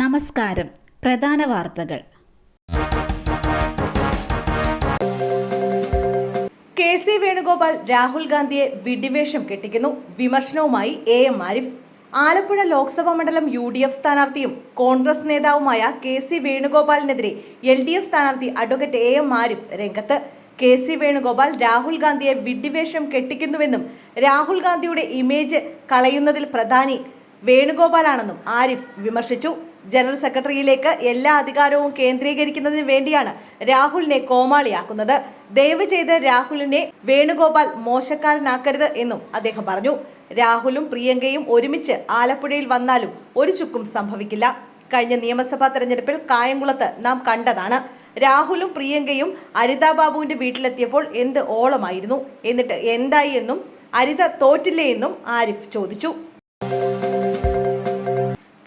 നമസ്കാരം. പ്രധാന വാർത്തകൾ. കെ.സി. വേണുഗോപാൽ രാഹുൽ ഗാന്ധിയെ വിഡിവേഷം കെട്ടിക്കുന്നു. വിമർശനവുമായി എ.എം. ആരിഫ്. ആലപ്പുഴ ലോക്സഭാ മണ്ഡലം UDF സ്ഥാനാർത്ഥിയും കോൺഗ്രസ് നേതാവുമായ കെ.സി. വേണുഗോപാലിനെതിരെ LDF സ്ഥാനാർത്ഥി അഡ്വക്കേറ്റ് എ.എം. ആരിഫ് രംഗത്ത്. കെ.സി. വേണുഗോപാൽ രാഹുൽ ഗാന്ധിയെ വിഡിവേഷം കെട്ടിക്കുന്നുവെന്നും രാഹുൽ ഗാന്ധിയുടെ ഇമേജ് കളയുന്നതിൽ പ്രധാനി വേണുഗോപാലാണെന്നും ആരിഫ് വിമർശിച്ചു. ജനറൽ സെക്രട്ടറിയിലേക്ക് എല്ലാ അധികാരവും കേന്ദ്രീകരിക്കുന്നതിന് വേണ്ടിയാണ് രാഹുലിനെ കോമാളിയാക്കുന്നത്. ദയവ് ചെയ്ത് രാഹുലിനെ വേണുഗോപാൽ മോശക്കാരനാക്കരുത് എന്നും അദ്ദേഹം പറഞ്ഞു. രാഹുലും പ്രിയങ്കയും ഒരുമിച്ച് ആലപ്പുഴയിൽ വന്നാലും ഒരു ചുക്കും സംഭവിക്കില്ല. കഴിഞ്ഞ നിയമസഭാ തെരഞ്ഞെടുപ്പിൽ കായംകുളത്ത് നാം കണ്ടതാണ്. രാഹുലും പ്രിയങ്കയും അരിത ബാബുവിന്റെ വീട്ടിലെത്തിയപ്പോൾ എന്ത് ഓളമായിരുന്നു. എന്നിട്ട് എന്തായി എന്നും അരിത തോറ്റില്ലേ എന്നും ആരിഫ് ചോദിച്ചു.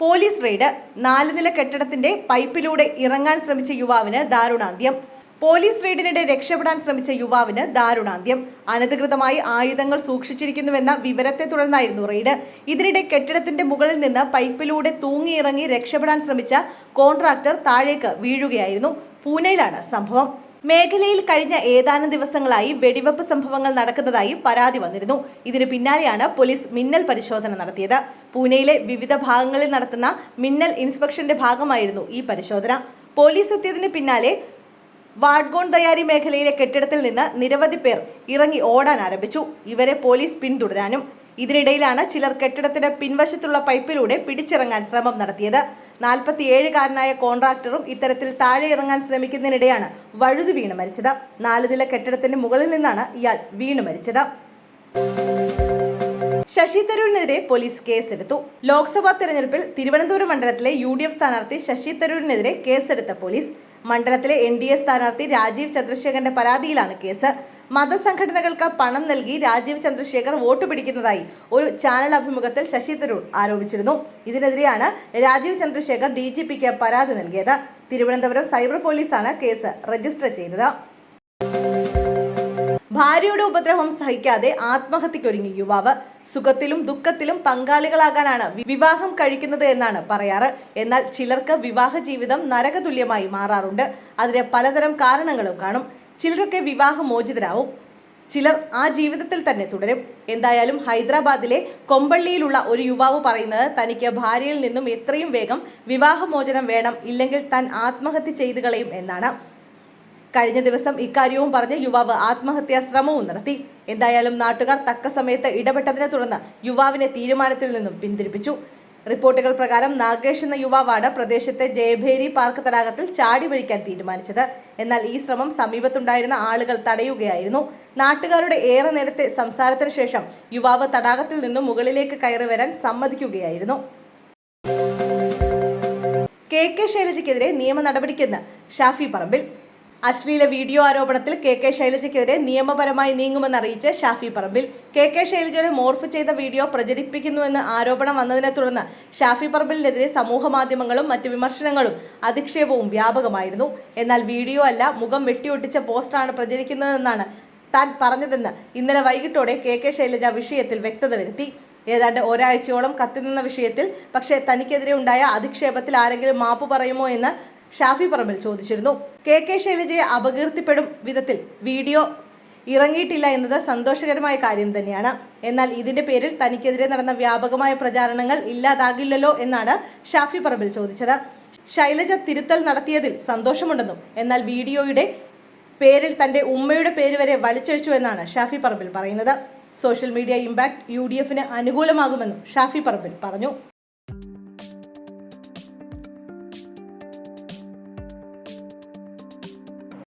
Police raid. 4 നില കെട്ടിടത്തിന്റെ പൈപ്പിലൂടെ ഇറങ്ങാൻ ശ്രമിച്ച യുവാവിന് ദാരുണാന്ത്യം. പോലീസ് റെയ്ഡിനിടെ രക്ഷപ്പെടാൻ ശ്രമിച്ച യുവാവിന് ദാരുണാന്ത്യം. അനധികൃതമായി ആയുധങ്ങൾ സൂക്ഷിച്ചിരിക്കുന്നുവെന്ന വിവരത്തെ തുടർന്നായിരുന്നു റെയ്ഡ്. ഇതിനിടെ കെട്ടിടത്തിന്റെ മുകളിൽ നിന്ന് പൈപ്പിലൂടെ തൂങ്ങിയിറങ്ങി രക്ഷപ്പെടാൻ ശ്രമിച്ച കോൺട്രാക്ടർ താഴേക്ക് വീഴുകയായിരുന്നു. പൂനെയിലാണ് സംഭവം. മേഖലയിൽ കഴിഞ്ഞ ഏതാനും ദിവസങ്ങളായി വെടിവെപ്പ് സംഭവങ്ങൾ നടക്കുന്നതായി പരാതി വന്നിരുന്നു. ഇതിന് പിന്നാലെയാണ് പോലീസ് മിന്നൽ പരിശോധന നടത്തിയത്. പൂനെയിലെ വിവിധ ഭാഗങ്ങളിൽ നടത്തുന്ന മിന്നൽ ഇൻസ്പെക്ഷന്റെ ഭാഗമായിരുന്നു ഈ പരിശോധന. പോലീസ് എത്തിയതിന് പിന്നാലെ വാഡ്ഗോൺ ദയാരി മേഖലയിലെ കെട്ടിടത്തിൽ നിന്ന് നിരവധി പേർ ഇറങ്ങി ഓടാൻ ആരംഭിച്ചു. ഇവരെ പോലീസ് പിന്തുടരാനും. ഇതിനിടയിലാണ് ചിലർ കെട്ടിടത്തിന്റെ പിൻവശത്തുള്ള പൈപ്പിലൂടെ പിടിച്ചിറങ്ങാൻ ശ്രമം നടത്തിയത്. 47-കാരനായ കോൺട്രാക്ടറും ഇത്തരത്തിൽ താഴെ ഇറങ്ങാൻ ശ്രമിക്കുന്നതിനിടെയാണ് വഴുതി വീണ് മരിച്ചത്. 4 നില കെട്ടിടത്തിന്റെ മുകളിൽ നിന്നാണ് ഇയാൾ വീണ് മരിച്ചത്. ശശി തരൂരിനെതിരെ പോലീസ് കേസെടുത്തു. ലോക്സഭാ തെരഞ്ഞെടുപ്പിൽ തിരുവനന്തപുരം മണ്ഡലത്തിലെ UDF സ്ഥാനാർത്ഥി ശശി തരൂരിനെതിരെ കേസെടുത്ത പോലീസ്. മണ്ഡലത്തിലെ NDA സ്ഥാനാർത്ഥി രാജീവ് ചന്ദ്രശേഖരന്റെ പരാതിയിലാണ് കേസ്. മതസംഘടനകൾക്ക് പണം നൽകി രാജീവ് ചന്ദ്രശേഖർ വോട്ട് പിടിക്കുന്നതായി ഒരു ചാനൽ അഭിമുഖത്തിൽ ശശി തരൂർ ആരോപിച്ചിരുന്നു. ഇതിനെതിരെയാണ് രാജീവ് ചന്ദ്രശേഖർ DGPക്ക് പരാതി നൽകിയത്. തിരുവനന്തപുരം സൈബർ പോലീസാണ് കേസ് രജിസ്റ്റർ ചെയ്തത്. ഭാര്യയുടെ ഉപദ്രവം സഹിക്കാതെ ആത്മഹത്യക്കൊരുങ്ങി യുവാവ്. സുഖത്തിലും ദുഃഖത്തിലും പങ്കാളികളാകാനാണ് വിവാഹം കഴിക്കുന്നത് എന്നാണ് പറയാറ്. എന്നാൽ ചിലർക്ക് വിവാഹ ജീവിതം നരകതുല്യമായി മാറാറുണ്ട്. അതിന് പലതരം കാരണങ്ങളും കാണും. ചിലരൊക്കെ വിവാഹമോചിതരാവും, ചിലർ ആ ജീവിതത്തിൽ തന്നെ തുടരും. എന്തായാലും ഹൈദരാബാദിലെ കൊമ്പള്ളിയിലുള്ള ഒരു യുവാവ് പറയുന്നത് തനിക്ക് ഭാര്യയിൽ നിന്നും എത്രയും വേഗം വിവാഹമോചനം വേണം, ഇല്ലെങ്കിൽ താൻ ആത്മഹത്യ ചെയ്തു കളയും എന്നാണ്. കഴിഞ്ഞ ദിവസം ഇക്കാര്യവും പറഞ്ഞ് യുവാവ് ആത്മഹത്യാ ശ്രമവും നടത്തി. എന്തായാലും നാട്ടുകാർ തക്ക സമയത്ത് ഇടപെട്ടതിനെ തുടർന്ന് യുവാവിനെ തീരുമാനത്തിൽ നിന്നും പിന്തിരിപ്പിച്ചു. റിപ്പോർട്ടുകൾ പ്രകാരം നാഗേഷ് എന്ന യുവാവാണ് പ്രദേശത്തെ ജയഭേരി പാർക്ക് തടാകത്തിൽ ചാടി വീഴിക്കാൻ തീരുമാനിച്ചത്. എന്നാൽ ഈ ശ്രമം സമീപത്തുണ്ടായിരുന്ന ആളുകൾ തടയുകയായിരുന്നു. നാട്ടുകാരുടെ ഏറെ നേരത്തെ സംസാരത്തിന് ശേഷം യുവാവ് തടാകത്തിൽ നിന്നും മുകളിലേക്ക് കയറി വരാൻ സമ്മതിക്കുകയായിരുന്നു. കെ ശൈലജയ്ക്കെതിരെ നിയമ നടപടിക്കെന്ന് ഷാഫി പറമ്പിൽ. അശ്ലീല വീഡിയോ ആരോപണത്തിൽ കെ ശൈലജയ്ക്കെതിരെ നിയമപരമായി നീങ്ങുമെന്നറിയിച്ച് ഷാഫി പറമ്പിൽ. കെ ശൈലജയുടെ മോർഫ് ചെയ്ത വീഡിയോ പ്രചരിപ്പിക്കുന്നുവെന്ന് ആരോപണം വന്നതിനെ തുടർന്ന് ഷാഫി പറമ്പിലിനെതിരെ സമൂഹ മാധ്യമങ്ങളും മറ്റ് വിമർശനങ്ങളും അധിക്ഷേപവും വ്യാപകമായിരുന്നു. എന്നാൽ വീഡിയോ അല്ല, മുഖം വെട്ടിയൊട്ടിച്ച പോസ്റ്റാണ് പ്രചരിക്കുന്നതെന്നാണ് താൻ പറഞ്ഞതെന്ന് ഇന്നലെ വൈകിട്ടോടെ കെ ശൈലജ വിഷയത്തിൽ വ്യക്തത വരുത്തി. ഏതാണ്ട് ഒരാഴ്ചയോളം കത്തിനിന്ന വിഷയത്തിൽ പക്ഷേ തനിക്കെതിരെ ഉണ്ടായ അധിക്ഷേപത്തിൽ ആരെങ്കിലും മാപ്പ് പറയുമോ എന്ന് ഷാഫി പറമ്പിൽ ചോദിച്ചിരുന്നു. കെ ശൈലജയെ അപകീർത്തിപ്പെടും വിധത്തിൽ വീഡിയോ ഇറങ്ങിയിട്ടില്ല എന്നത് സന്തോഷകരമായ കാര്യം തന്നെയാണ്. എന്നാൽ ഇതിന്റെ പേരിൽ തനിക്കെതിരെ നടന്ന വ്യാപകമായ പ്രചാരണങ്ങൾ ഇല്ലാതാകില്ലല്ലോ എന്നാണ് ഷാഫി പറമ്പിൽ ചോദിച്ചത്. ശൈലജ തിരുത്തൽ നടത്തിയതിൽ സന്തോഷമുണ്ടെന്നും എന്നാൽ വീഡിയോയുടെ പേരിൽ തന്റെ ഉമ്മയുടെ പേര് വരെ വലിച്ചഴിച്ചു എന്നാണ് ഷാഫി പറമ്പിൽ പറയുന്നത്. Social media impact UDFന് അനുകൂലമാകുമെന്നും Shafi Parambil പറഞ്ഞു.